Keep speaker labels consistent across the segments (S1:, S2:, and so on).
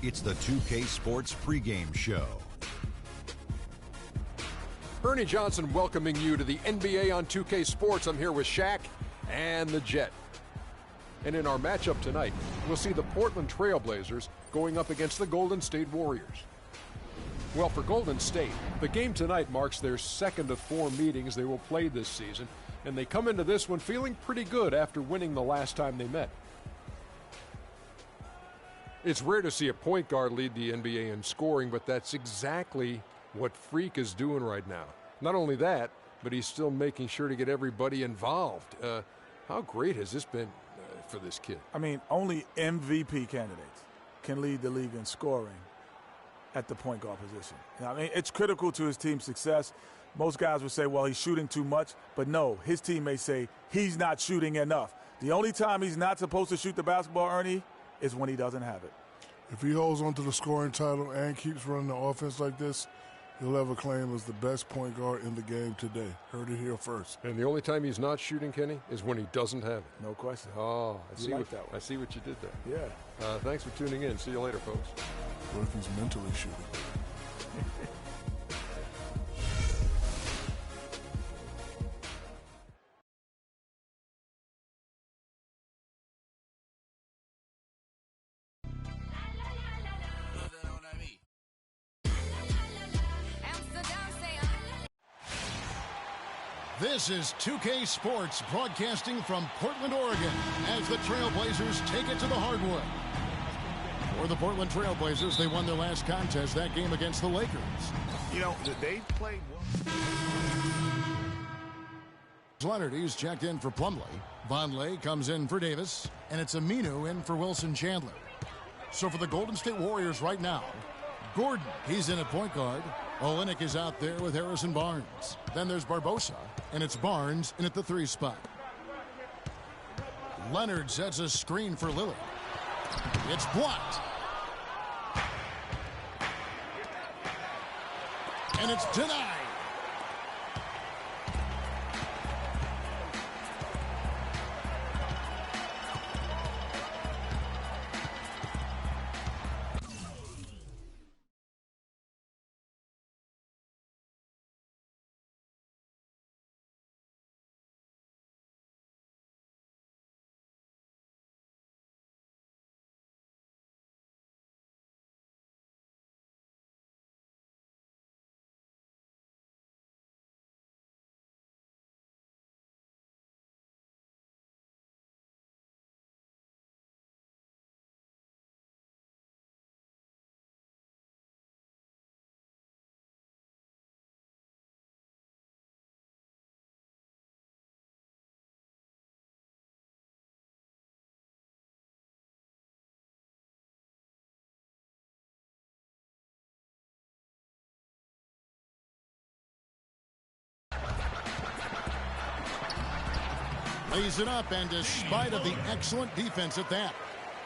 S1: It's the 2K Sports pregame show.
S2: Ernie Johnson welcoming you to the NBA on 2K Sports. I'm here with Shaq and the Jet. And in our matchup tonight, we'll see the Portland Trail Blazers going up against the Golden State Warriors. Well, for Golden State, the game tonight marks their second of 4 meetings they will play this season, and they come into this one feeling pretty good after winning the last time they met. It's rare to see a point guard lead the NBA in scoring, but that's exactly what Freak is doing right now. Not only that, but he's still making sure to get everybody involved. How great has this been for this kid?
S3: I mean, only MVP candidates can lead the league in scoring at the point guard position. I mean, it's critical to his team's success. Most guys would say, well, he's shooting too much, but no, his team may say he's not shooting enough. The only time he's not supposed to shoot the basketball, Ernie, is when he doesn't have it.
S4: If he holds on to the scoring title and keeps running the offense like this, he'll have a claim as the best point guard in the game today. Heard it here first.
S2: And the only time he's not shooting, Kenny, is when he doesn't have it.
S3: No question.
S2: Oh, I see what you did there.
S3: Yeah.
S2: Thanks for tuning in. See you later, folks.
S4: What if he's mentally shooting?
S5: This is 2K Sports broadcasting from Portland, Oregon, as the Trailblazers take it to the hardwood. For the Portland Trailblazers, they won their last contest, that game against the Lakers.
S6: You know, they played well.
S5: Leonard, he's checked in for Plumlee. Vonleh comes in for Davis, and it's Aminu in for Wilson Chandler. So for the Golden State Warriors right now, Gordon, he's in at point guard. Olynyk is out there with Harrison Barnes. Then there's Barbosa, and it's Barnes in at the 3 spot. Leonard sets a screen for Lillard. It's blocked. And it's denied. Lays it up, and despite of the excellent defense at that.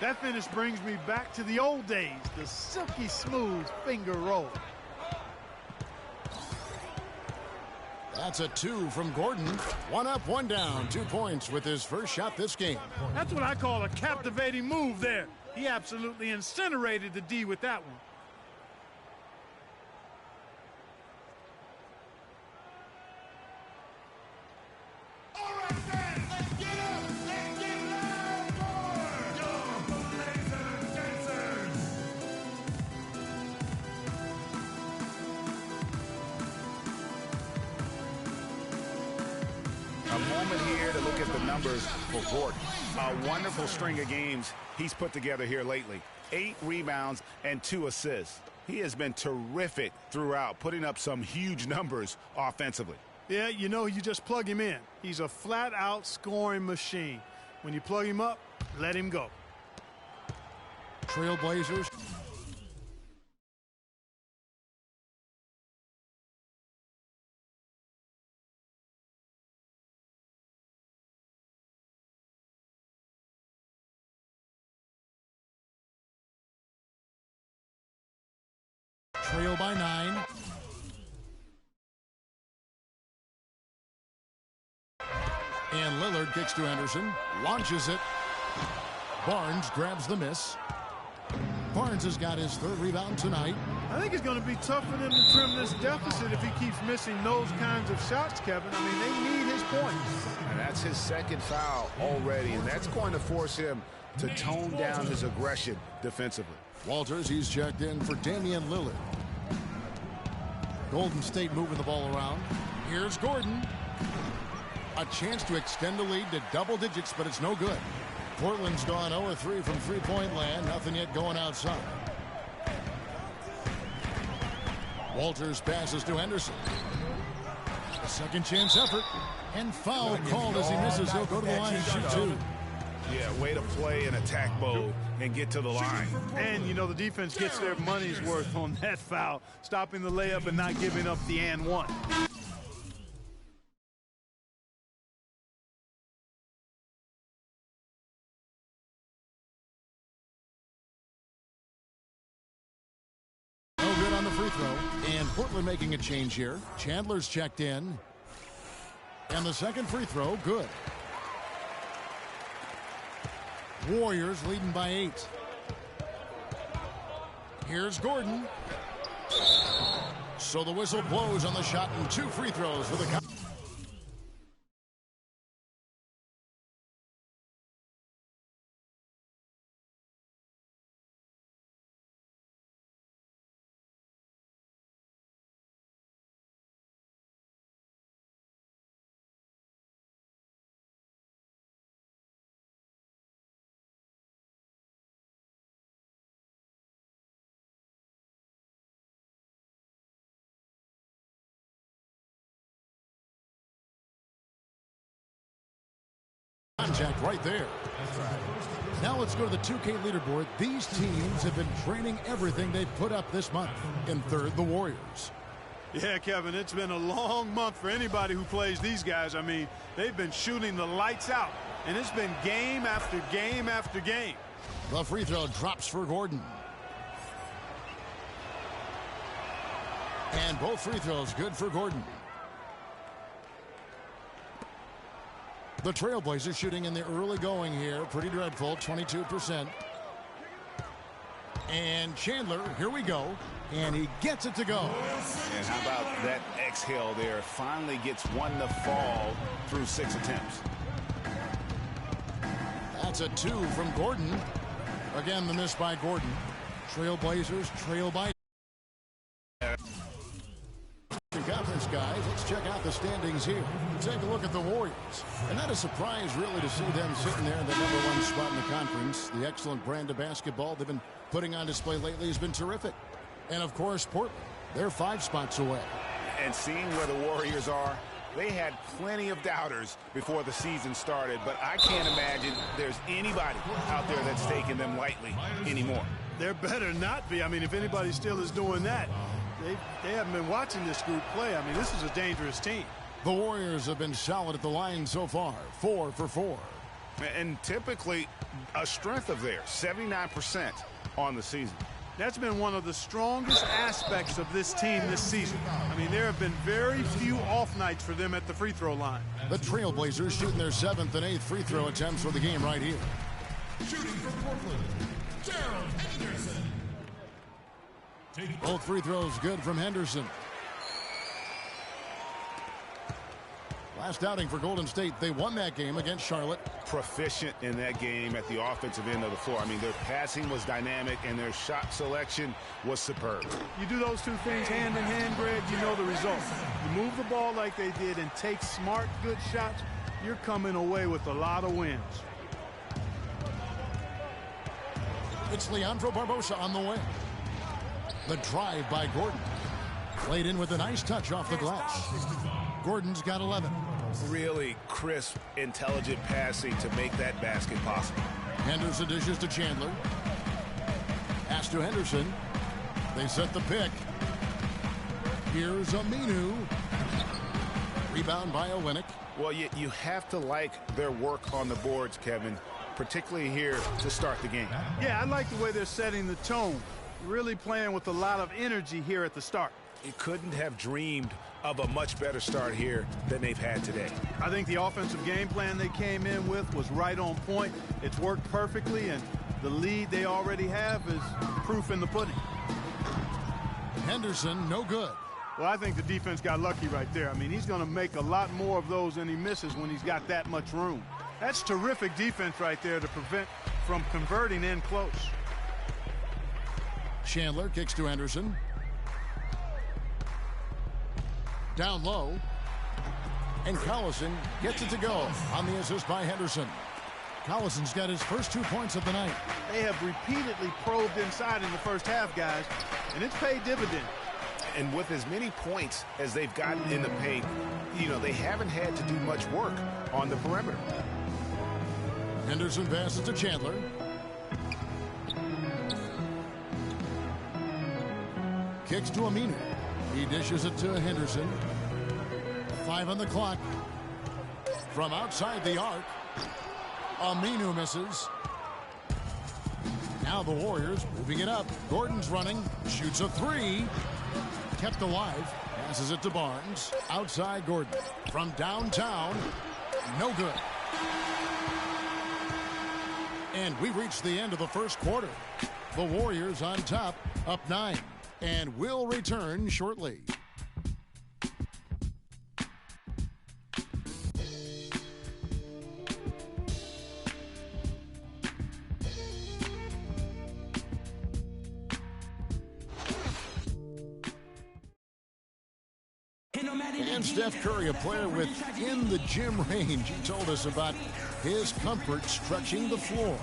S7: That finish brings me back to the old days, the silky smooth finger roll.
S5: That's a 2 from Gordon. 1 up, 1 down. 2 points with his first shot this game.
S7: That's what I call a captivating move there. He absolutely incinerated the D with that one.
S6: A moment here to look at the numbers for Gordon. A wonderful string of games he's put together here lately. 8 rebounds and 2 assists. He has been terrific throughout, putting up some huge numbers offensively.
S7: Yeah, you know, you just plug him in. He's a flat-out scoring machine. When you plug him up, let him go.
S5: Trailblazers. Trail by 9. And Lillard kicks to Anderson, launches it. Barnes grabs the miss. Barnes has got his third rebound tonight.
S7: I think it's going to be tough for them to trim this deficit if he keeps missing those kinds of shots, Kevin. I mean, they need his points.
S6: And that's his second foul already, and that's going to force him to tone down his aggression defensively.
S5: Walters, he's checked in for Damian Lillard. Golden State moving the ball around. Here's Gordon. A chance to extend the lead to double digits, but it's no good. Portland's gone 0-3 from three-point land. Nothing yet going outside. Walters passes to Henderson. A second chance effort. And foul called as he misses. He'll go to the line and shoot two.
S6: Yeah, way to play in attack mode and get to the line.
S7: And, you know, the defense gets their money's worth on that foul, stopping the layup and not giving up the and one.
S5: No good on the free throw. And Portland making a change here. Chandler's checked in. And the second free throw, good. Warriors leading by 8. Here's Gordon. So the whistle blows on the shot and 2 free throws for the count. Contact right there. Now let's go to the 2K leaderboard. These teams have been training everything they've put up this month. In third, the Warriors.
S7: Yeah, Kevin, it's been a long month for anybody who plays these guys. I mean, they've been shooting the lights out, and it's been game after game after game.
S5: The free throw drops for Gordon. And both free throws good for Gordon. The Trailblazers shooting in the early going here. Pretty dreadful, 22%. And Chandler, here we go. And he gets it to go.
S6: And how about that exhale there? Finally gets one to fall through 6 attempts.
S5: That's a 2 from Gordon. Again, the miss by Gordon. Trailblazers trail by. Conference guys, let's check out the standings here. Take a look at the Warriors. And not a surprise, really, to see them sitting there in the #1 spot in the conference. The excellent brand of basketball they've been putting on display lately has been terrific. And, of course, Portland, they're 5 spots away.
S6: And seeing where the Warriors are, they had plenty of doubters before the season started, but I can't imagine there's anybody out there that's taking them lightly anymore.
S7: There better not be. I mean, if anybody still is doing that, they haven't been watching this group play. I mean, this is a dangerous team.
S5: The Warriors have been solid at the line so far, 4 for 4.
S6: And typically a strength of theirs, 79% on the season.
S7: That's been one of the strongest aspects of this team this season. I mean, there have been very few off nights for them at the free throw line.
S5: The Trailblazers shooting their 7th and 8th free throw attempts for the game right here.
S8: Shooting for Portland, Gerald Henderson.
S5: Both free throws good from Henderson. Last outing for Golden State, they won that game against Charlotte.
S6: Proficient in that game at the offensive end of the floor. I mean, their passing was dynamic and their shot selection was superb.
S7: You do those two things hand in hand, Greg, you know the result. You move the ball like they did and take smart, good shots, you're coming away with a lot of wins.
S5: It's Leandro Barbosa on the way. The drive by Gordon. Played in with a nice touch off the glass. Gordon's got 11.
S6: Really crisp, intelligent passing to make that basket possible.
S5: Henderson dishes to Chandler. Pass to Henderson. They set the pick. Here's Aminu. Rebound by Olynyk.
S6: Well, you have to like their work on the boards, Kevin, particularly here to start the game.
S7: Yeah, I like the way they're setting the tone. Really playing with a lot of energy here at the start.
S6: You couldn't have dreamed of a much better start here than they've had today.
S7: I think the offensive game plan they came in with was right on point. It's worked perfectly, and The lead they already have is proof in the pudding.
S5: Henderson, no good.
S7: Well, I think the defense got lucky right there. I mean, he's going to make a lot more of those than he misses when he's got that much room. That's terrific defense right there to prevent from converting in close.
S5: Chandler kicks to Henderson. Down low. And Collison gets it to go on the assist by Henderson. Collison's got his first 2 points of the night.
S7: They have repeatedly probed inside in the first half, guys, and it's paid dividends.
S6: And with as many points as they've gotten in the paint, you know, they haven't had to do much work on the perimeter.
S5: Henderson passes to Chandler. Kicks to Aminu. He dishes it to Henderson. 5 on the clock. From outside the arc, Aminu misses. Now the Warriors moving it up. Gordon's running. Shoots a 3. Kept alive. Passes it to Barnes. Outside Gordon. From downtown. No good. And we reached the end of the first quarter. The Warriors on top, up 9. And will return shortly. And Steph Curry, a player within the gym range, he told us about his comfort stretching the floor.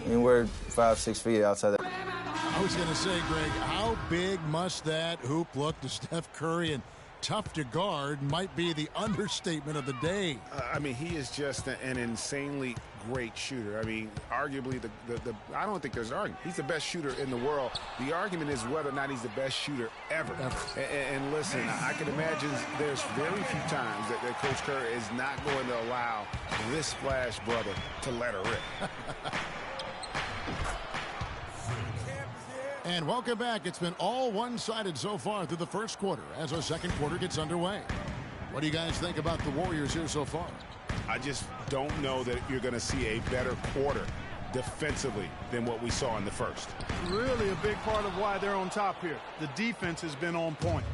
S9: Anywhere 5-6 feet outside that.
S5: I was going to say, Greg, how big must that hoop look to Steph Curry? And tough to guard might be the understatement of the day.
S6: I mean, he is just an insanely great shooter. I mean, arguably, I don't think there's an argument. He's the best shooter in the world. The argument is whether or not he's the best shooter ever. And listen, I can imagine there's very few times that Coach Curry is not going to allow this splash brother to let her rip.
S5: And welcome back. It's been all one-sided so far through the first quarter as our second quarter gets underway. What do you guys think about the Warriors here so far?
S6: I just don't know that you're going to see a better quarter defensively than what we saw in the first.
S7: Really a big part of why they're on top here. The defense has been on point.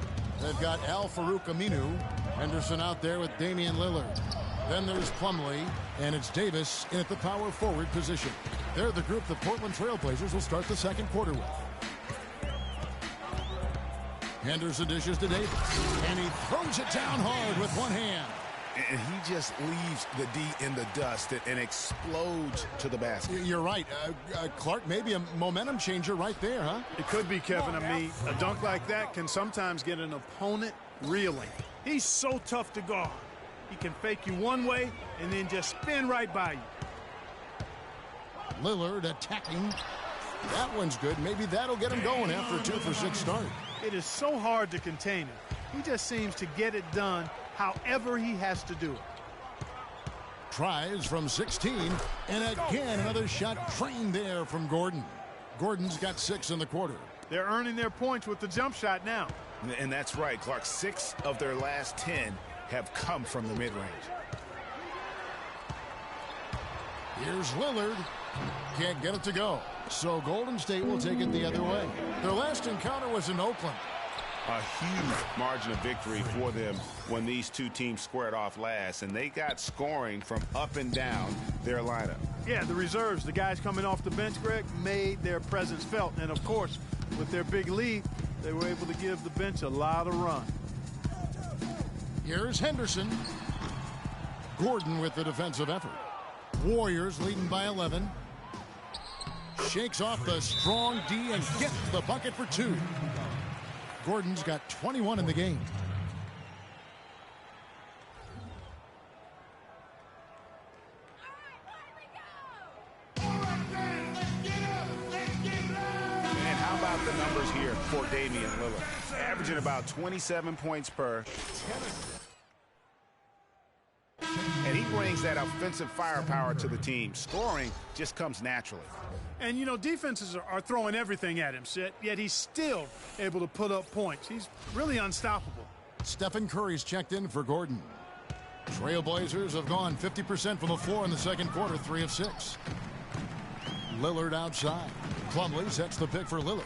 S5: They've got Al-Farouq Aminu. Henderson out there with Damian Lillard. Then there's Plumlee, and it's Davis in at the power forward position. They're the group the Portland Trailblazers will start the second quarter with. Henderson dishes to Davis, and he throws it down hard with one hand.
S6: And he just leaves the D in the dust and explodes to the basket.
S5: You're right. Clark, maybe a momentum changer right there, huh?
S7: It could be, Kevin. I mean, a dunk like that can sometimes get an opponent reeling. He's so tough to guard. He can fake you one way and then just spin right by you.
S5: Lillard attacking. That one's good. Maybe that'll get him going after a 2-for-6 start.
S7: It is so hard to contain him. He just seems to get it done however he has to do it.
S5: Tries from 16, and again another shot trained there from Gordon. Gordon's got 6 in the quarter.
S7: They're earning their points with the jump shot now.
S6: And that's right, Clark. 6 of their last 10 have come from the mid-range.
S5: Here's Lillard. Can't get it to go. So Golden State will take it the other way. Their last encounter was in Oakland.
S6: A huge margin of victory for them when these two teams squared off last, and they got scoring from up and down their lineup.
S7: Yeah, the reserves, the guys coming off the bench, Greg, made their presence felt. And, of course, with their big lead, they were able to give the bench a lot of run.
S5: Here's Henderson. Gordon with the defensive effort. Warriors leading by 11. Shakes off the strong D and gets the bucket for 2. Gordon's got 21 in the game.
S6: And how about the numbers here for Damian Lillard? Averaging about 27 points per. And he brings that offensive firepower to the team. Scoring just comes naturally.
S7: And, you know, defenses are throwing everything at him, yet he's still able to put up points. He's really unstoppable.
S5: Stephen Curry's checked in for Gordon. Trailblazers have gone 50% from the floor in the second quarter, 3 of 6. Lillard outside. Plumlee sets the pick for Lillard.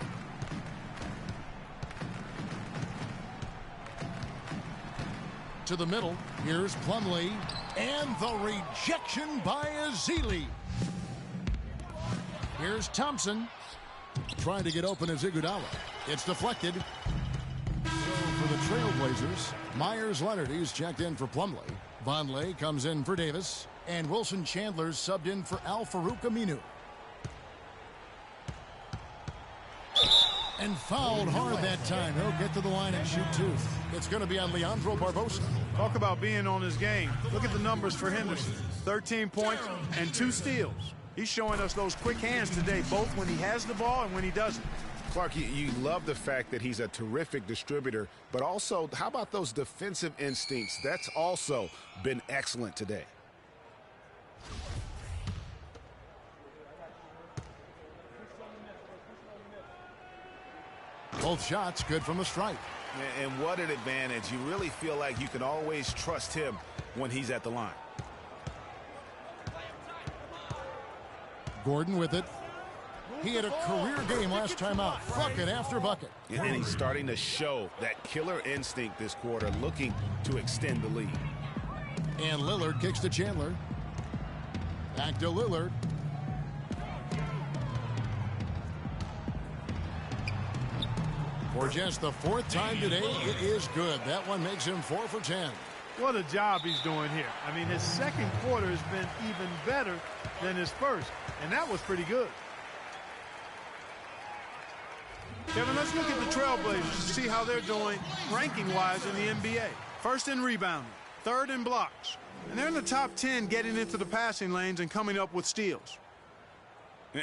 S5: To the middle. Here's Plumlee. And the rejection by Ezeli. Here's Thompson. Trying to get open as Iguodala. It's deflected. So for the Trailblazers, Myers Leonard, he's checked in for Plumlee. Vonleh comes in for Davis. And Wilson Chandler's subbed in for Al-Farouq Aminu. And fouled hard that time. He'll get to the line and shoot 2. It's going to be on Leandro Barbosa.
S7: Talk about being on his game. Look at the numbers for Henderson. 13 points and 2 steals. He's showing us those quick hands today, both when he has the ball and when he doesn't.
S6: Clark, you love the fact that he's a terrific distributor, but also, how about those defensive instincts? That's also been excellent today.
S5: Both shots good from the stripe.
S6: And what an advantage. You really feel like you can always trust him when he's at the line.
S5: Gordon with it. He had a career game last time out. Bucket after bucket.
S6: And he's starting to show that killer instinct this quarter, looking to extend the lead.
S5: And Lillard kicks to Chandler. Back to Lillard. For just the 4th time today, it is good. That one makes him 4 for 10.
S7: What a job he's doing here. I mean, his second quarter has been even better than his first, and that was pretty good. Kevin, let's look at the Trailblazers to see how they're doing ranking-wise in the NBA. First in rebounding, 3rd in blocks, and they're in the top 10 getting into the passing lanes and coming up with steals.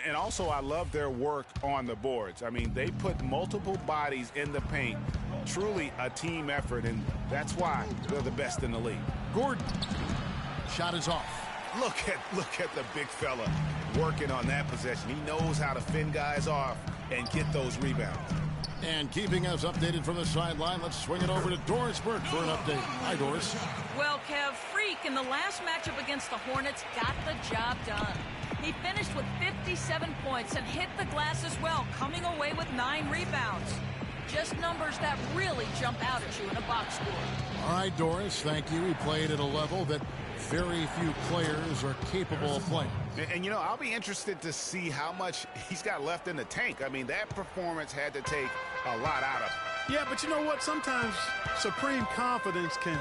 S6: And also, I love their work on the boards. I mean, they put multiple bodies in the paint. Truly a team effort, and that's why they're the best in the league.
S5: Gordon. Shot is off.
S6: Look at the big fella working on that possession. He knows how to fend guys off and get those rebounds.
S5: And keeping us updated from the sideline, let's swing it over to Doris Burke for an update. Hi, Doris.
S10: Well, Kev, Freak in the last matchup against the Hornets got the job done. He finished with 57 points and hit the glass as well, coming away with 9 rebounds. Just numbers that really jump out at you in a box score.
S5: All right, Doris, thank you. He played at a level that very few players are capable of playing.
S6: And you know, I'll be interested to see how much he's got left in the tank. I mean, that performance had to take a lot out of him.
S7: Yeah, but you know what? Sometimes supreme confidence can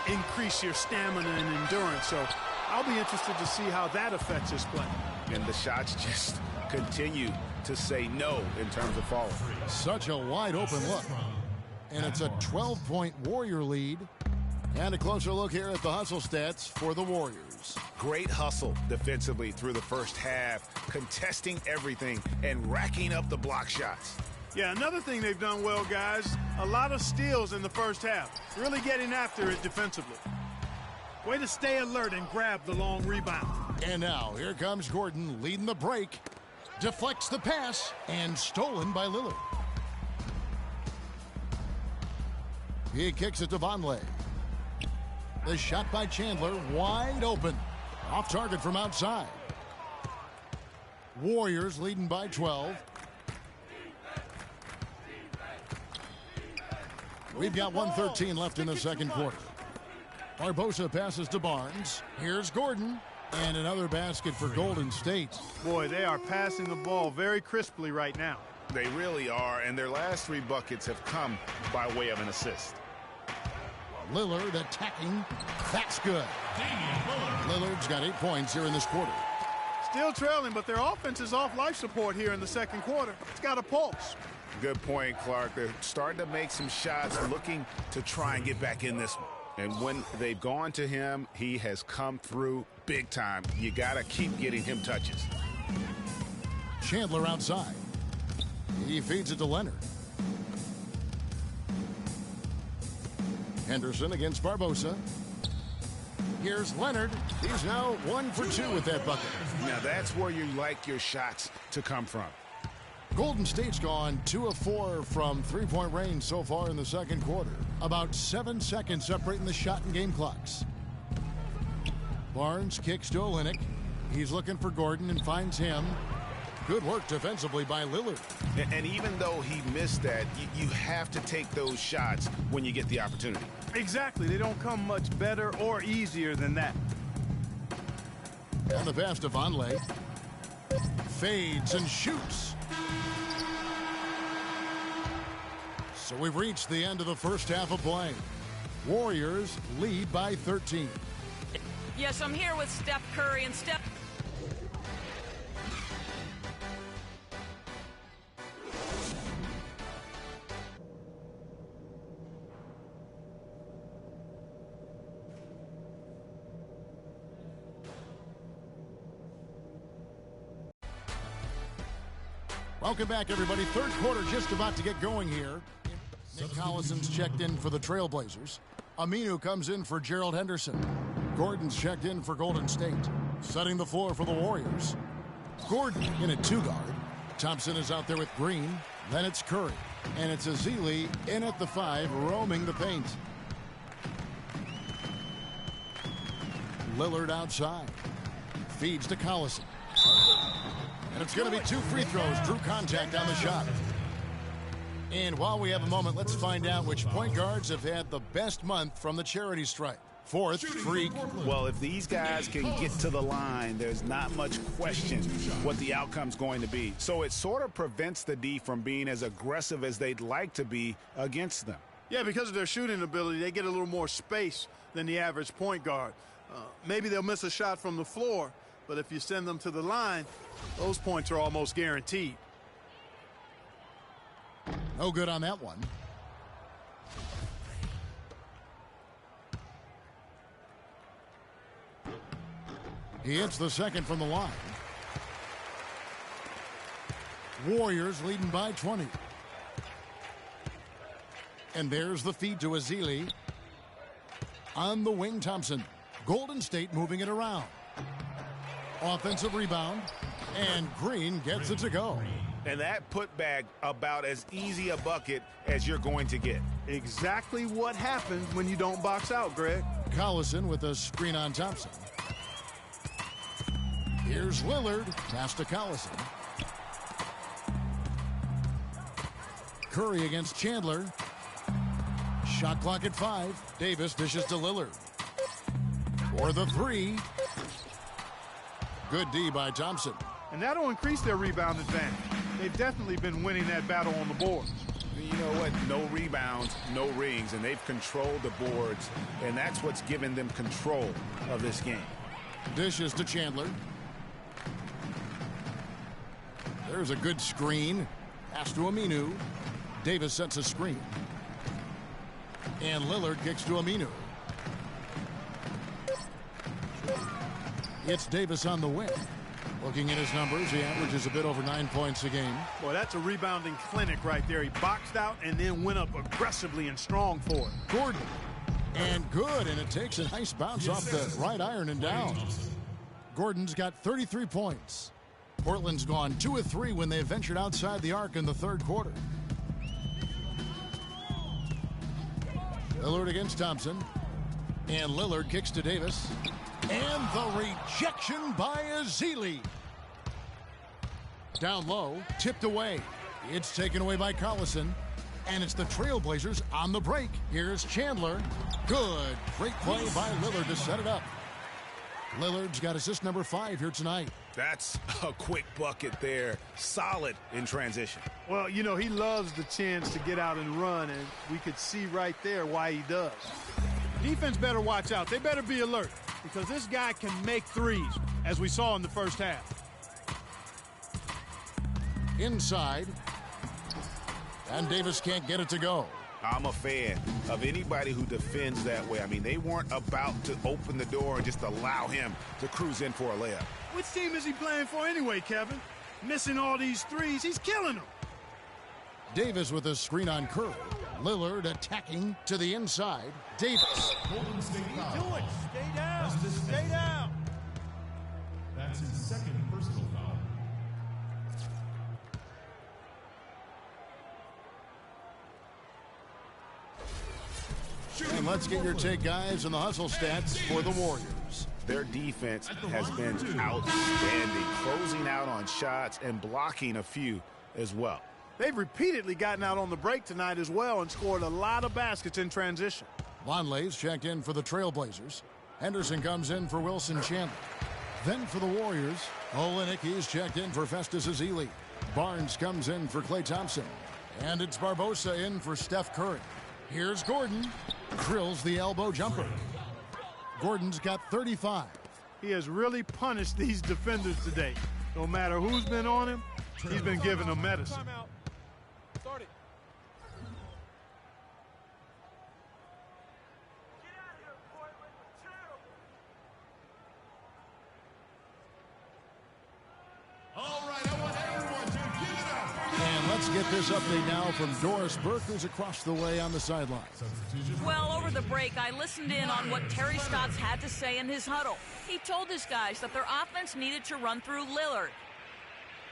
S7: increase your stamina and endurance. So I'll be interested to see how that affects his play.
S6: And the shots just continue to say no in terms of falling.
S5: Such a wide open look. And it's a 12-point Warrior lead. And a closer look here at the hustle stats for the Warriors.
S6: Great hustle defensively through the first half, contesting everything and racking up the block shots.
S7: Yeah, another thing they've done well, guys, a lot of steals in the first half. Really getting after it defensively. Way to stay alert and grab the long rebound.
S5: And now here comes Gordon leading the break. Deflects the pass and stolen by Lillard. He kicks it to Vonleh. The shot by Chandler wide open. Off target from outside. Warriors leading by 12. We've got 1:13 left in the second quarter. Barbosa passes to Barnes. Here's Gordon. And another basket for Golden State.
S7: Boy, they are passing the ball very crisply right now.
S6: They really are, and their last 3 buckets have come by way of an assist.
S5: Lillard attacking. That's good. Lillard's got 8 points here in this quarter.
S7: Still trailing, but their offense is off life support here in the second quarter. It's got a pulse.
S6: Good point, Clark. They're starting to make some shots, looking to try and get back in this one. And when they've gone to him, he has come through big time. You got to keep getting him touches.
S5: Chandler outside. He feeds it to Leonard. Henderson against Barbosa. Here's Leonard. He's now 1 for 2 with that bucket.
S6: Now that's where you like your shots to come from.
S5: Golden State's gone 2 of 4 from 3-point range so far in the second quarter. About 7 seconds separating the shot and game clocks. Barnes kicks to Olynyk. He's looking for Gordon and finds him. Good work defensively by Lillard.
S6: And even though he missed that, you have to take those shots when you get the opportunity.
S7: Exactly. They don't come much better or easier than that.
S5: And the pass to Vonleh. Fades and shoots. So we've reached the end of the first half of play. Warriors lead by 13.
S10: Yes, I'm here with Steph Curry, and Steph...
S5: Welcome back, everybody. Third quarter just about to get going here. Nick Collison's checked in for the Trailblazers. Aminu comes in for Gerald Henderson. Gordon's checked in for Golden State. Setting the floor for the Warriors. Gordon in at 2-guard. Thompson is out there with Green. Then it's Curry. And it's Ezeli in at the 5, roaming the paint. Lillard outside. Feeds to Collison. And it's going to be 2 free throws. Drew contact on the shot. And while we have a moment, let's find out which point guards have had the best month from the charity stripe. Fourth, Freak.
S6: Well, if these guys can get to the line, there's not much question what the outcome's going to be. So it sort of prevents the D from being as aggressive as they'd like to be against them.
S7: Yeah, because of their shooting ability, they get a little more space than the average point guard. Maybe they'll miss a shot from the floor, but if you send them to the line, those points are almost guaranteed.
S5: No good on that one. He hits the second from the line. Warriors leading by 20. And there's the feed to Ezeli. On the wing, Thompson. Golden State moving it around. Offensive rebound. And Green gets it to go.
S6: And that putback about as easy a bucket as you're going to get.
S7: Exactly what happens when you don't box out, Greg.
S5: Collison with a screen on Thompson. Here's Lillard. Pass to Collison. Curry against Chandler. Shot clock at 5. Davis dishes to Lillard. For the 3. Good D by Thompson.
S7: And that'll increase their rebound advantage. They've definitely been winning that battle on the boards.
S6: You know what? No rebounds, no rings, and they've controlled the boards, and that's what's given them control of this game.
S5: Dishes to Chandler. There's a good screen. Pass to Aminu. Davis sets a screen. And Lillard kicks to Aminu. It's Davis on the wing. Looking at his numbers, he averages a bit over 9 points a game.
S7: Boy, that's a rebounding clinic right there. He boxed out and then went up aggressively and strong for it.
S5: Gordon. And good, and it takes a nice bounce off the right iron and down. Gordon's got 33 points. Portland's gone 2 of 3 when they ventured outside the arc in the third quarter. Lillard against Thompson. And Lillard kicks to Davis. And the rejection by Ezeli. Down low, tipped away. It's taken away by Collison. And it's the Trailblazers on the break. Here's Chandler. Good. Great play by Lillard to set it up. Lillard's got assist number 5 here tonight.
S6: That's a quick bucket there. Solid in transition.
S7: Well, you know, he loves the chance to get out and run, and we could see right there why he does. Defense better watch out. They better be alert, because this guy can make threes, as we saw in the first half.
S5: Inside. And Davis can't get it to go.
S6: I'm a fan of anybody who defends that way. I mean, they weren't about to open the door and just allow him to cruise in for a layup.
S7: Which team is he playing for anyway, Kevin? Missing all these threes, he's killing them.
S5: Davis with a screen on Curry. Lillard attacking to the inside. Davis.
S8: Golden State foul.
S7: Do it. Stay down. Stay down.
S8: That's his second personal foul.
S5: And let's get your take, guys, on the hustle stats for the Warriors.
S6: their defense has been outstanding, closing out on shots and blocking a few as well.
S7: They've repeatedly gotten out on the break tonight as well and scored a lot of baskets in transition.
S5: Vonleh's checked in for the Trailblazers. Henderson comes in for Wilson Chandler. Then for the Warriors, Olynyk, he's checked in for Festus Ezeli. Barnes comes in for Klay Thompson. And it's Barbosa in for Steph Curry. Here's Gordon. Drills the elbow jumper. Gordon's got 35.
S7: He has really punished these defenders today. No matter who's been on him, he's been giving them medicine.
S5: Let's get this update now from Doris Burke, who's across the way on the sideline.
S10: Well, over the break, I listened in on what Terry Stotts had to say in his huddle. He told his guys that their offense needed to run through Lillard.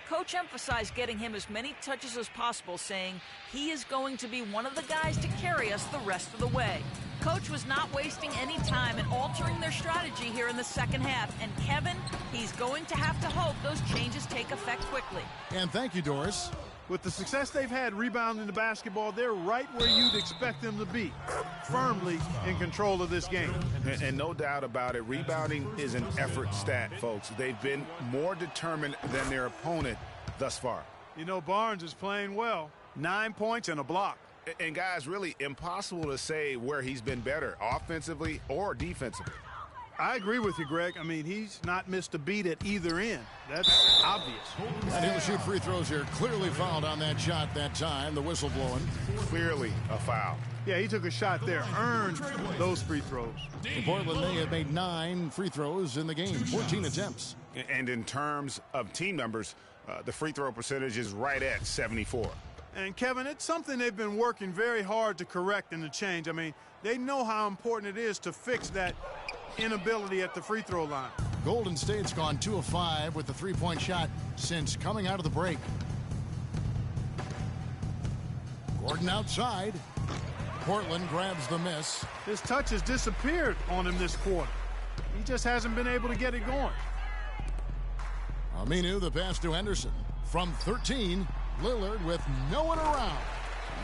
S10: Coach emphasized getting him as many touches as possible, saying he is going to be one of the guys to carry us the rest of the way. Coach was not wasting any time in altering their strategy here in the second half. And Kevin, he's going to have to hope those changes take effect quickly.
S5: And thank you, Doris.
S7: With the success they've had rebounding the basketball, they're right where you'd expect them to be, firmly in control of this game.
S6: And no doubt about it, rebounding is an effort stat, folks. They've been more determined than their opponent thus far.
S7: You know, Barnes is playing well. 9 points and a block.
S6: And, guys, really impossible to say where he's been better, offensively or defensively.
S7: I agree with you, Greg. I mean, he's not missed a beat at either end. That's obvious.
S5: And he'll shoot free throws here. Clearly fouled on that shot that time. The whistle blowing.
S6: Clearly a foul.
S7: Yeah, he took a shot there. Earned those free throws.
S5: Portland may have made 9 free throws in the game. 14 attempts.
S6: And in terms of team numbers, the free throw percentage is right at 74.
S7: And, Kevin, it's something they've been working very hard to correct and to change. I mean, they know how important it is to fix that inability at the free throw line.
S5: Golden State's gone 2 of 5 with the three-point shot since coming out of the break. Gordon outside. Portland grabs the miss.
S7: His touch has disappeared on him this quarter. He just hasn't been able to get it going.
S5: Aminu, the pass to Henderson. From 13, Lillard with no one around.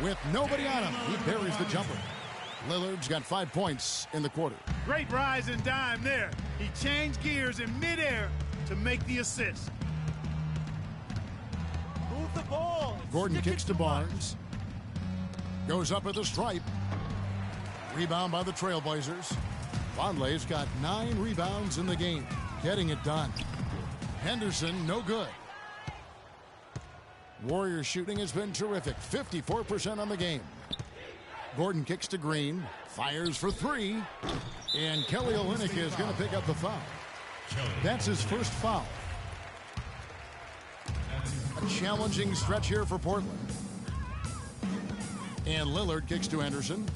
S5: With nobody on him, he buries the jumper. Lillard's got 5 points in the quarter.
S7: Great rise and dime there. He changed gears in midair to make the assist.
S11: Move the ball.
S5: Gordon kicks to Barnes. Goes up at the stripe. Rebound by the Trailblazers. Vonleh's got 9 rebounds in the game. Getting it done. Henderson, no good. Warriors shooting has been terrific. 54% on the game. Gordon kicks to Green, fires for 3, and Kelly Olynyk is going to pick up the foul. That's his first foul. A challenging stretch here for Portland. And Lillard kicks to Henderson.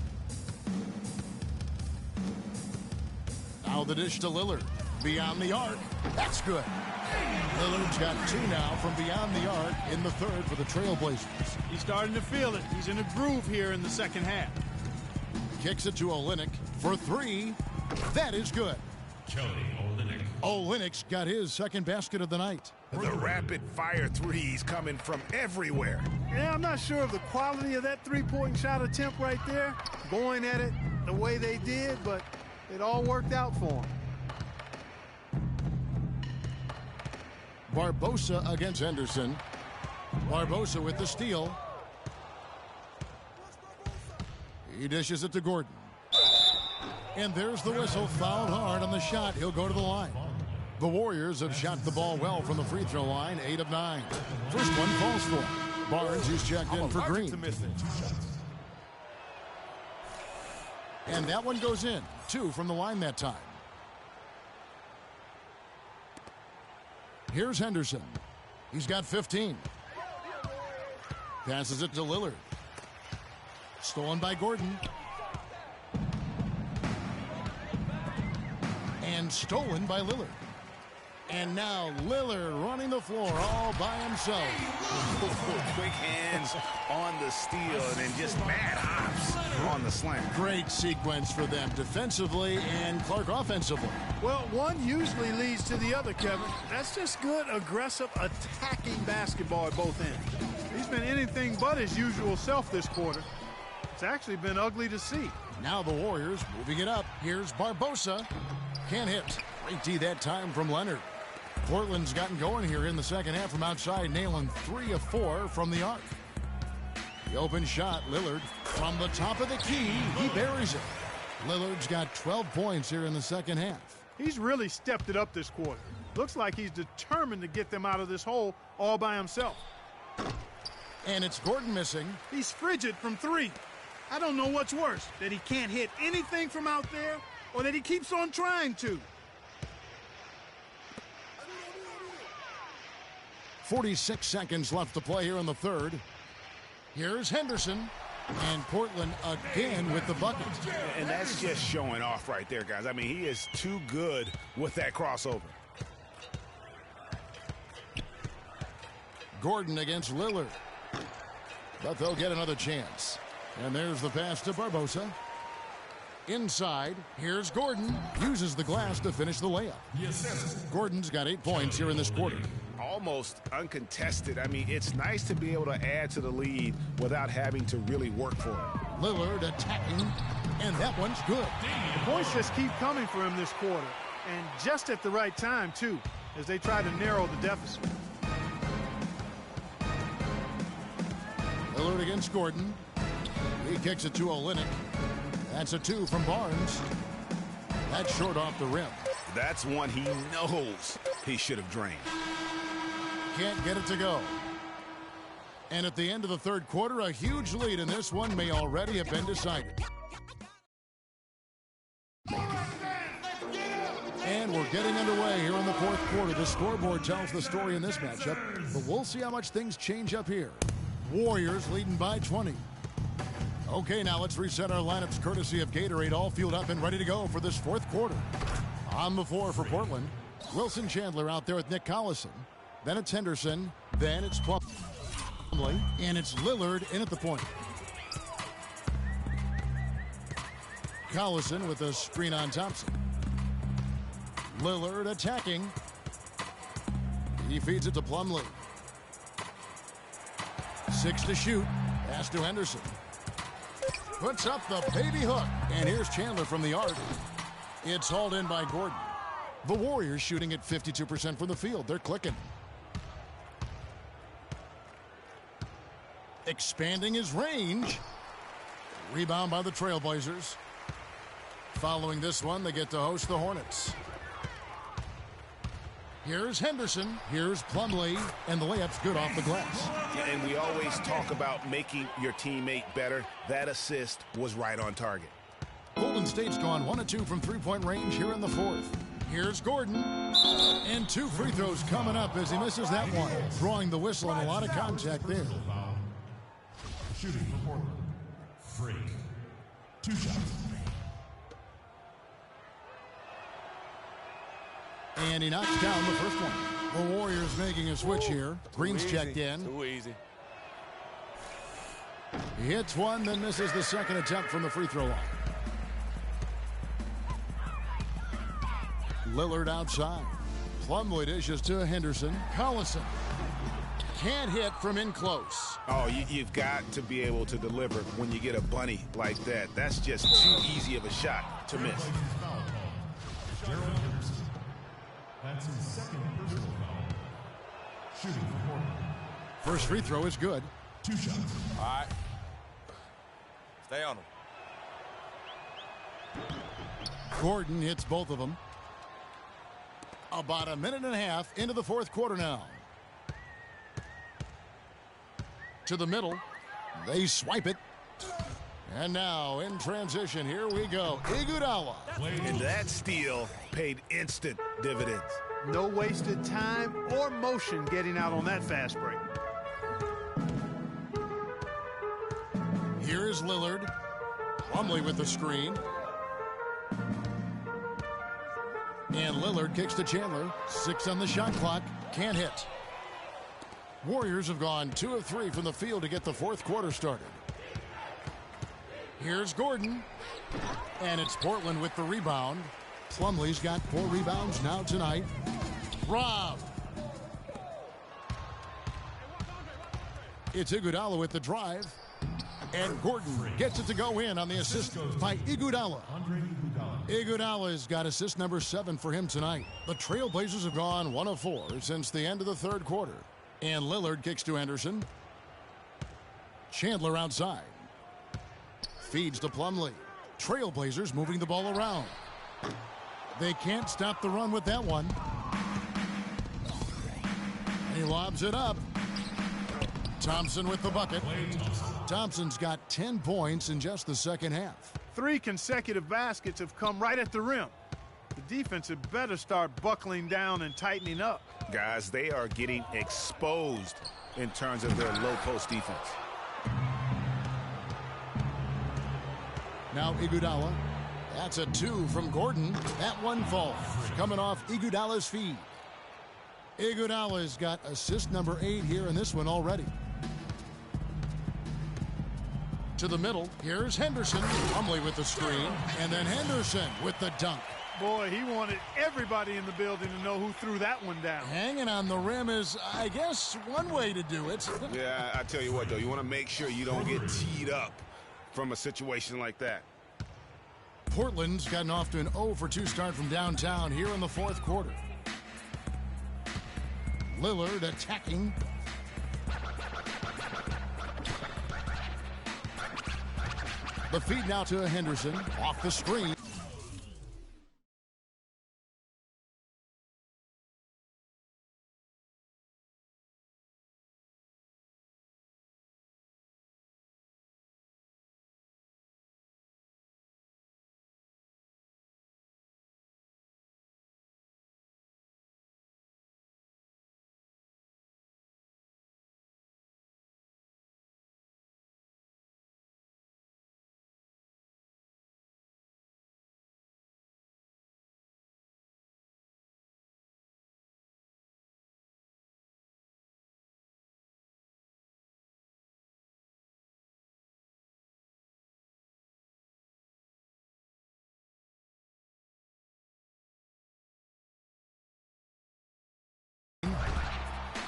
S5: Now the dish to Lillard. Beyond the arc. That's good. Lillard's got 2 now from beyond the arc in the third for the Trailblazers.
S7: He's starting to feel it. He's in a groove here in the second half.
S5: Kicks it to Olynyk for 3. That is good.
S8: Kelly Olynyk.
S5: Olynyk's got his second basket of the night.
S6: The rapid-fire threes coming from everywhere.
S7: Yeah, I'm not sure of the quality of that three-point shot attempt right there, going at it the way they did, but it all worked out for him.
S5: Barbosa against Henderson. Barbosa with the steal. He dishes it to Gordon. And there's the whistle. Fouled hard on the shot. He'll go to the line. The Warriors have shot the ball well from the free throw line. 8 of 9. First one falls for Barnes, who's checked in for Green. And that one goes in. 2 from the line that time. Here's Henderson. He's got 15. Passes it to Lillard. Stolen by Gordon. And stolen by Lillard. And now Lillard running the floor all by himself.
S6: Quick hands on the steal and then just mad ops. on the slam.
S5: Great sequence for them defensively and Clark offensively.
S7: Well, one usually leads to the other, Kevin. That's just good, aggressive, attacking basketball at both ends. He's been anything but his usual self this quarter. It's actually been ugly to see.
S5: Now the Warriors moving it up. Here's Barbosa. Can't hit. Great D that time from Leonard. Portland's gotten going here in the second half from outside, nailing 3 of 4 from the arc. The open shot, Lillard from the top of the key. He buries it. Lillard's got 12 points here in the second half.
S7: He's really stepped it up this quarter. Looks like he's determined to get them out of this hole all by himself.
S5: And it's Gordon missing.
S7: He's frigid from 3. I don't know what's worse, that he can't hit anything from out there or that he keeps on trying to.
S5: 46 seconds left to play here in the third. Here's Henderson. And Portland again with the bucket.
S6: And that's just showing off right there, guys. I mean, he is too good with that crossover.
S5: Gordon against Lillard. But they'll get another chance. And there's the pass to Barbosa. Inside, here's Gordon. Uses the glass to finish the layup.
S8: Yes.
S5: Gordon's got 8 points here in this quarter.
S6: Almost uncontested. I mean, it's nice to be able to add to the lead without having to really work for it.
S5: Lillard attacking, and that one's good.
S7: The points just keep coming for him this quarter, and just at the right time, too, as they try to narrow the deficit.
S5: Lillard against Gordon. He kicks it to Olynyk. That's a 2 from Barnes. That's short off the rim.
S6: That's one he knows he should have drained.
S5: Can't get it to go. And at the end of the third quarter, a huge lead in this one may already have been decided. And we're getting underway here in the fourth quarter. The scoreboard tells the story in this matchup, but we'll see how much things change up here. Warriors leading by 20. Okay, now let's reset our lineups courtesy of Gatorade, all fueled up and ready to go for this fourth quarter. On the floor for Portland, Wilson Chandler out there with Nick Collison. Then it's Henderson. Then it's Plumlee. And it's Lillard in at the point. Collison with a screen on Thompson. Lillard attacking. He feeds it to Plumlee. 6 to shoot. Pass to Henderson. Puts up the baby hook. And here's Chandler from the arc. It's hauled in by Gordon. The Warriors shooting at 52% from the field. They're clicking. Expanding his range. Rebound by the Trailblazers. Following this one, they get to host the Hornets. Here's Henderson. Here's Plumlee. And the layup's good off the glass.
S6: And we always talk about making your teammate better. That assist was right on target.
S5: Golden State's gone 1 of 2 from three-point range here in the fourth. Here's Gordon. And 2 free throws coming up as he misses that one. Drawing the whistle and a lot of contact there.
S8: Shooting for Portland. Freak. 2 shots.
S5: And he knocks down the first one. The Warriors making a switch here. Green's checked in.
S11: Too easy.
S5: He hits one, then misses the second attempt from the free throw line. Lillard outside. Plumlee dishes to Henderson. Collison can't hit from in close.
S6: Oh, you've got to be able to deliver when you get a bunny like that. That's just too easy of a shot to miss.
S8: That's his second personal foul. Shooting for Portland.
S5: First free throw is good.
S8: 2 shots.
S11: All right. Stay on him.
S5: Gordon hits both of them. About a minute and a half into the fourth quarter now. To the middle. They swipe it. And now in transition, here we go. Iguodala.
S6: And that steal paid instant dividends.
S7: No wasted time or motion getting out on that fast break.
S5: Here is Lillard. Plumlee with the screen. And Lillard kicks to Chandler. 6 on the shot clock. Can't hit. Warriors have gone 2 of 3 from the field to get the fourth quarter started. Here's Gordon. And it's Portland with the rebound. Plumlee's got 4 rebounds now tonight. Rob. It's Iguodala with the drive. And Gordon gets it to go in on the assist by Iguodala. Iguodala's got assist number 7 for him tonight. The Trailblazers have gone 1 of 4 since the end of the third quarter. And Lillard kicks to Henderson. Chandler outside. Feeds to Plumlee. Trailblazers moving the ball around. They can't stop the run with that one. He lobs it up. Thompson with the bucket. Thompson's got 10 points in just the second half.
S7: 3 consecutive baskets have come right at the rim. The defense had better start buckling down and tightening up.
S6: Guys, they are getting exposed in terms of their low post defense.
S5: Now Iguodala. That's a 2 from Gordon. That one falls. Coming off Iguodala's feed. Iguodala's got assist number 8 here in this one already. To the middle. Here's Henderson. Plumlee with the screen. And then Henderson with the dunk.
S7: Boy, he wanted everybody in the building to know who threw that one down.
S5: Hanging on the rim is, I guess, one way to do it.
S6: Yeah, I tell you what, though. You want to make sure you don't get teed up from a situation like that.
S5: Portland's gotten off to an 0 for 2 start from downtown here in the fourth quarter. Lillard attacking. The feed now to Henderson off the screen.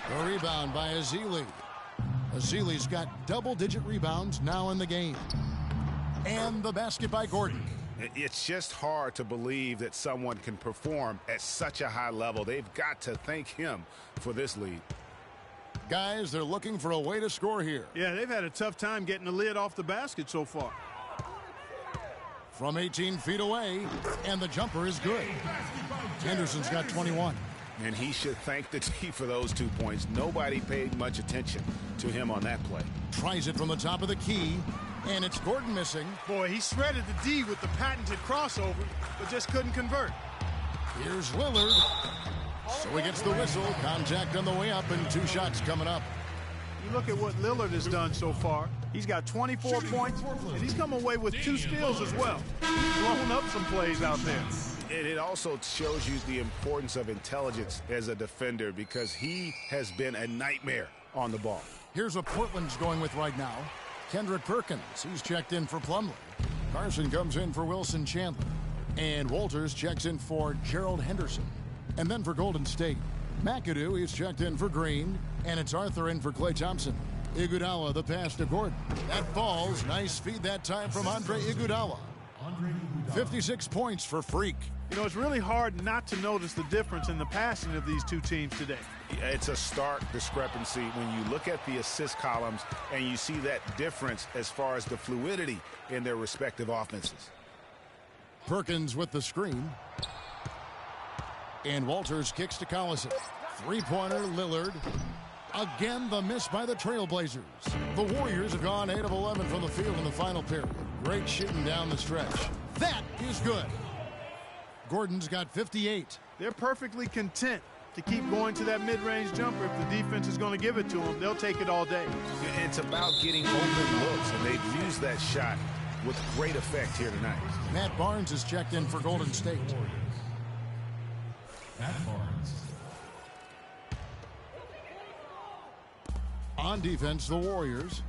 S5: The rebound by Azili. Azili's got double-digit rebounds now in the game. And the basket by Gordon.
S6: It's just hard to believe that someone can perform at such a high level. They've got to thank him for this lead.
S5: Guys, they're looking for a way to score here.
S7: Yeah, they've had a tough time getting the lid off the basket so far.
S5: From 18 feet away, and the jumper is good. Henderson's got 21.
S6: And he should thank the D for those 2 points. Nobody paid much attention to him on that play.
S5: Tries it from the top of the key, and it's Gordon missing.
S7: Boy, he shredded the D with the patented crossover, but just couldn't convert.
S5: Here's Lillard. So he gets the whistle. Contact on the way up, and 2 shots coming up.
S7: You look at what Lillard has done so far. He's got 24 points, and he's come away with 2 steals as well. He's blown up some plays out there.
S6: And it also shows you the importance of intelligence as a defender, because he has been a nightmare on the ball.
S5: Here's what Portland's going with right now. Kendrick Perkins, he's checked in for Plumlee. Carson comes in for Wilson Chandler. And Walters checks in for Gerald Henderson. And then for Golden State, McAdoo, he's checked in for Green. And it's Arthur in for Klay Thompson. Iguodala, the pass to Gordon. That falls. Nice feed that time from Andre Iguodala. 56 points for Freak.
S7: You know, it's really hard not to notice the difference in the passing of these 2 teams today.
S6: It's a stark discrepancy when you look at the assist columns and you see that difference as far as the fluidity in their respective offenses.
S5: Perkins with the screen. And Walters kicks to Collison. 3-pointer, Lillard. Again, the miss by the Trailblazers. The Warriors have gone 8 of 11 from the field in the final period. Great shooting down the stretch. That is good. Gordon's got 58.
S7: They're perfectly content to keep going to that mid-range jumper. If the defense is going to give it to them, they'll take it all day.
S6: It's about getting open looks, and they've used that shot with great effect here tonight.
S5: Matt Barnes is checked in for Golden State.
S8: Matt Barnes.
S5: On defense, the Warriors.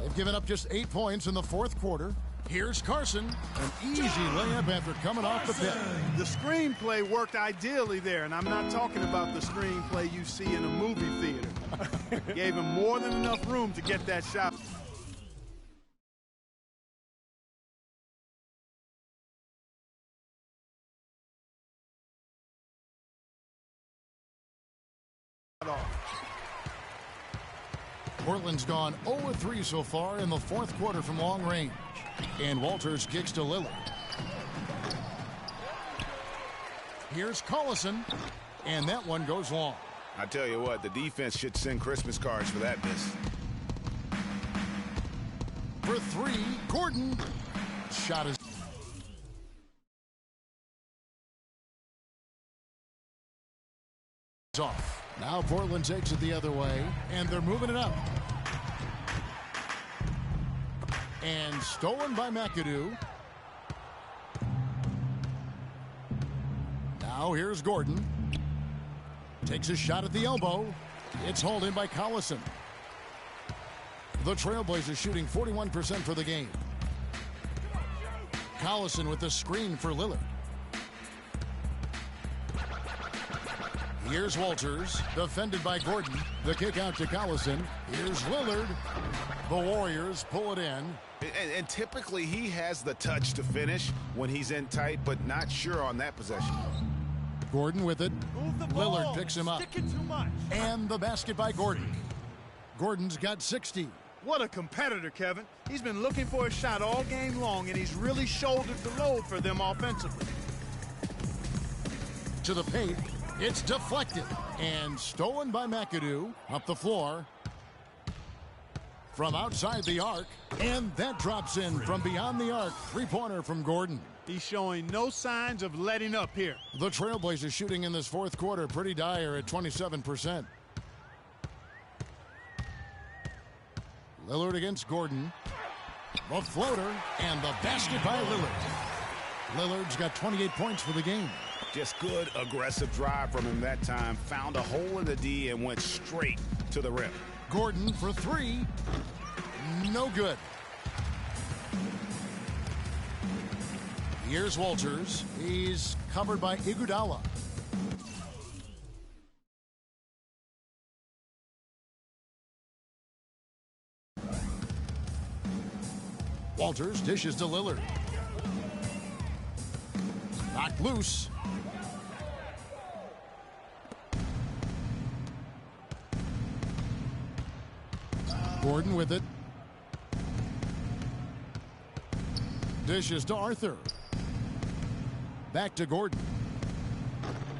S5: They've given up just 8 points in the fourth quarter. Here's Carson, an easy layup after coming off the pit.
S7: The screenplay worked ideally there, and I'm not talking about the screenplay you see in a movie theater. Gave him more than enough room to get that shot.
S5: Portland's gone 0-3 so far in the fourth quarter from long range. And Walters kicks to Lillard. Here's Collison, and that one goes long.
S6: I tell you what, the defense should send Christmas cards for that miss.
S5: For three, Gordon. Shot is off. Now Portland takes it the other way, and they're moving it up. And stolen by McAdoo. Now here's Gordon. Takes a shot at the elbow. It's hauled in by Collison. The Trailblazers shooting 41% for the game. Collison with the screen for Lillard. Here's Walters, defended by Gordon. The kick out to Collison. Here's Lillard. The Warriors pull it in.
S6: And typically he has the touch to finish when he's in tight, but not sure on that possession.
S5: Gordon with it. Lillard picks him up. And the basket by Gordon. Gordon's got 60.
S7: What a competitor, Kevin. He's been looking for a shot all game long, and he's really shouldered the load for them offensively.
S5: To the paint. It's deflected and stolen by McAdoo. Up the floor. From outside the arc. And that drops in from beyond the arc. Three-pointer from Gordon.
S7: He's showing no signs of letting up here.
S5: The Trailblazers shooting in this fourth quarter pretty dire at 27%. Lillard against Gordon. The floater and the basket by Lillard. Lillard's got 28 points for the game.
S6: Just good aggressive drive from him that time. Found a hole in the D and went straight to the rim.
S5: Gordon for three. No good. Here's Walters. He's covered by Iguodala. Walters dishes to Lillard. Knocked loose. Gordon with it. Dishes to Arthur. Back to Gordon.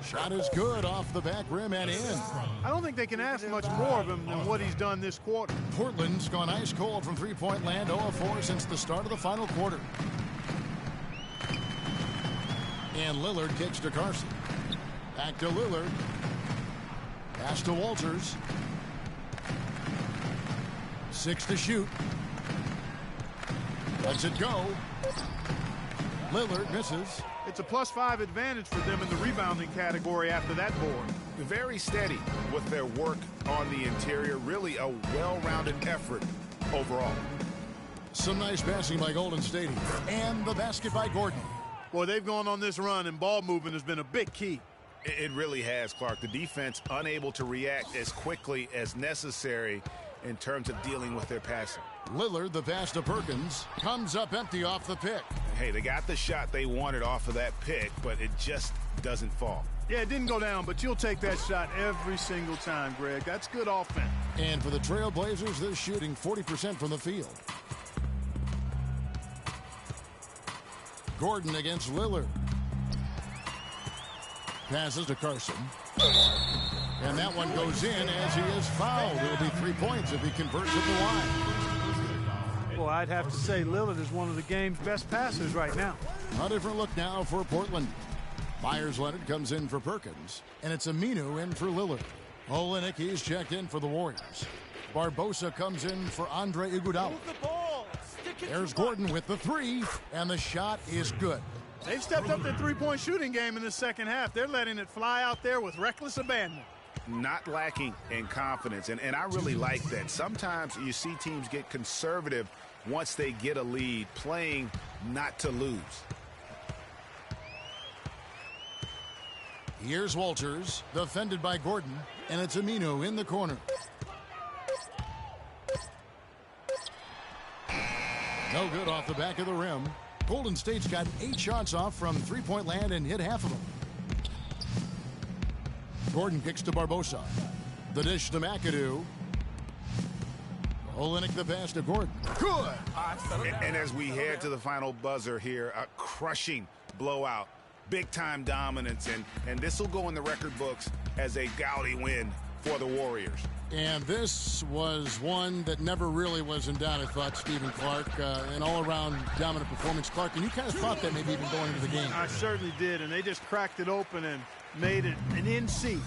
S5: Shot is good off the back rim and in.
S7: I don't think they can ask much more of him than what he's done this quarter.
S5: Portland's gone ice cold from three-point land, 0-4 since the start of the final quarter. And Lillard kicks to Carson. Back to Lillard. Pass to Walters. 6 to shoot. Lets it go. Lillard misses.
S7: It's a +5 advantage for them in the rebounding category after that board.
S6: Very steady with their work on the interior. Really a well-rounded effort overall.
S5: Some nice passing by Golden State. And the basket by Gordon.
S7: Boy, they've gone on this run, and ball movement has been a big key.
S6: It really has, Clark. The defense unable to react as quickly as necessary in terms of dealing with their passing.
S5: Lillard, the pass to Perkins, comes up empty off the pick.
S6: Hey, they got the shot they wanted off of that pick, but it just doesn't fall.
S7: Yeah, it didn't go down, but you'll take that shot every single time, Greg. That's good offense.
S5: And for the Trailblazers, they're shooting 40% from the field. Gordon against Lillard. Passes to Carson. And that one goes in as he is fouled. It'll be 3 points if he converts at the line.
S7: Well, I'd have to say Lillard is one of the game's best passers right now.
S5: A different look now for Portland. Myers-Leonard comes in for Perkins, and it's Aminu in for Lillard. Olynyk, he's checked in for the Warriors. Barbosa comes in for Andre Iguodala. There's Gordon with the three, and the shot is good.
S7: They've stepped up their three-point shooting game in the second half. They're letting it fly out there with reckless abandon.
S6: not lacking in confidence, and I really like that. Sometimes you see teams get conservative once they get a lead, playing not to lose.
S5: Here's Walters, defended by Gordon, and it's Aminu in the corner. No good off the back of the rim. Golden State's got 8 shots off from three-point land and hit half of them. Gordon kicks to Barbosa. The dish to McAdoo. Olenek the pass to Gordon. Good!
S6: And as we head to the final buzzer here, a crushing blowout. Big-time dominance, and this will go in the record books as a gaudy win for the Warriors.
S5: And this was one that never really was in doubt, I thought, Stephen Clark. An all-around dominant performance. Clark, and you kind of thought that maybe even going into the game.
S7: I certainly did, and they just cracked it open and made it an in-seat.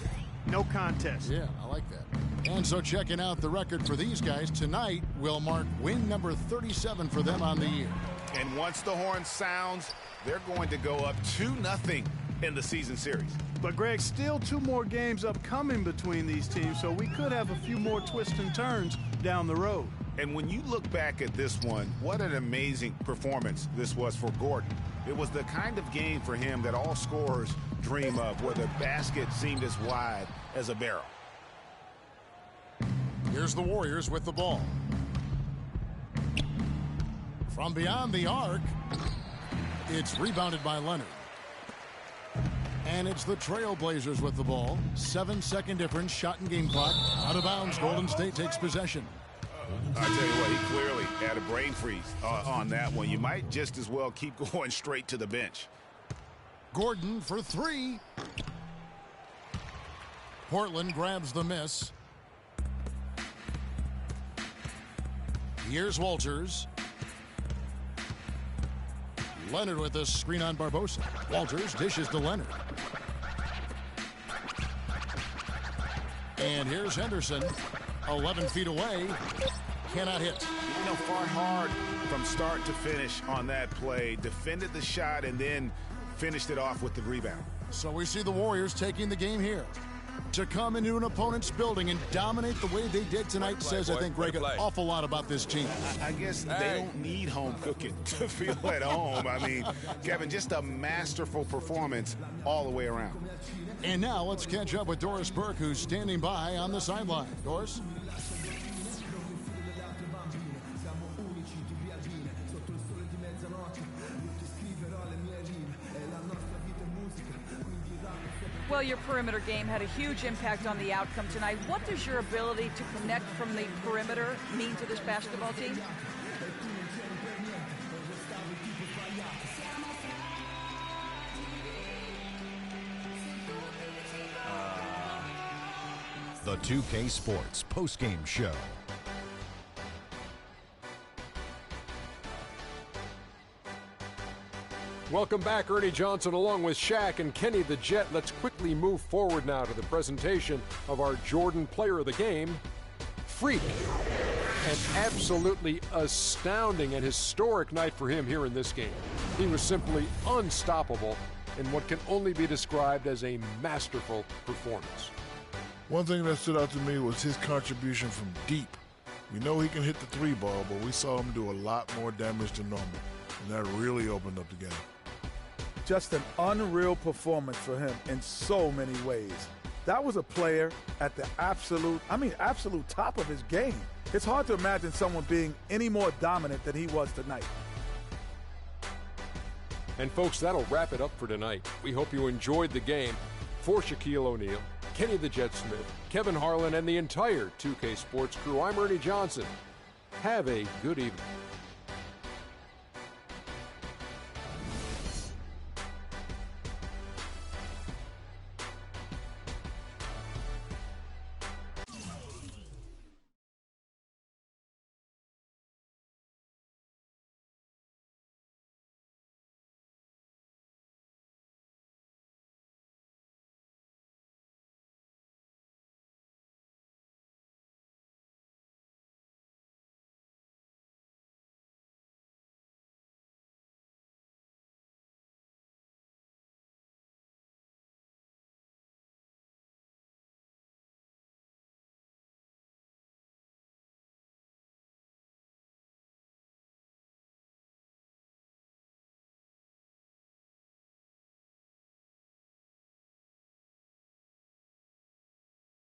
S7: No contest.
S5: Yeah, I like that. And so checking out the record for these guys tonight will mark win number 37 for them on the year.
S6: And once the horn sounds, they're going to go up 2-0 in the season series.
S7: But, Greg, still 2 more games upcoming between these teams, so we could have a few more twists and turns down the road.
S6: And when you look back at this one, what an amazing performance this was for Gordon. It was the kind of game for him that all scorers dream of, where the basket seemed as wide as a barrel.
S5: Here's the Warriors with the ball. From beyond the arc, it's rebounded by Leonard. And it's the Trailblazers with the ball. 7-second difference, shot and game clock. Out of bounds, Golden State takes possession.
S6: I tell you what, he clearly had a brain freeze on that one. You might just as well keep going straight to the bench.
S5: Gordon for 3. Portland grabs the miss. Here's Walters. Leonard with a screen on Barbosa. Walters dishes to Leonard. And here's Henderson. 11 feet away. Cannot hit.
S6: You know, fought hard from start to finish on that play. Defended the shot and then finished it off with the rebound.
S5: So we see the Warriors taking the game here. To come into an opponent's building and dominate the way they did tonight says, I think, Greg, an awful lot about this team.
S6: I guess they don't need home cooking to feel at home. I mean, Kevin, just a masterful performance all the way around.
S5: And now let's catch up with Doris Burke, who's standing by on the sideline. Doris?
S10: Well, your perimeter game had a huge impact on the outcome tonight. What does your ability to connect from the perimeter mean to this basketball team?
S1: The 2K Sports postgame show.
S2: Welcome back, Ernie Johnson along with Shaq and Kenny the Jet. Let's quickly move forward now to the presentation of our Jordan Player of the Game, Freak. An absolutely astounding and historic night for him here in this game. He was simply unstoppable in what can only be described as a masterful performance.
S4: One thing that stood out to me was his contribution from deep. We know he can hit the 3 ball, but we saw him do a lot more damage than normal, and that really opened up the game.
S3: Just an unreal performance for him in so many ways. That was a player at the absolute top of his game. It's hard to imagine someone being any more dominant than he was tonight.
S2: And folks, that'll wrap it up for tonight. We hope you enjoyed the game. For Shaquille O'Neal, Kenny the Jet Smith, Kevin Harlan, and the entire 2K Sports crew, I'm Ernie Johnson. Have a good evening.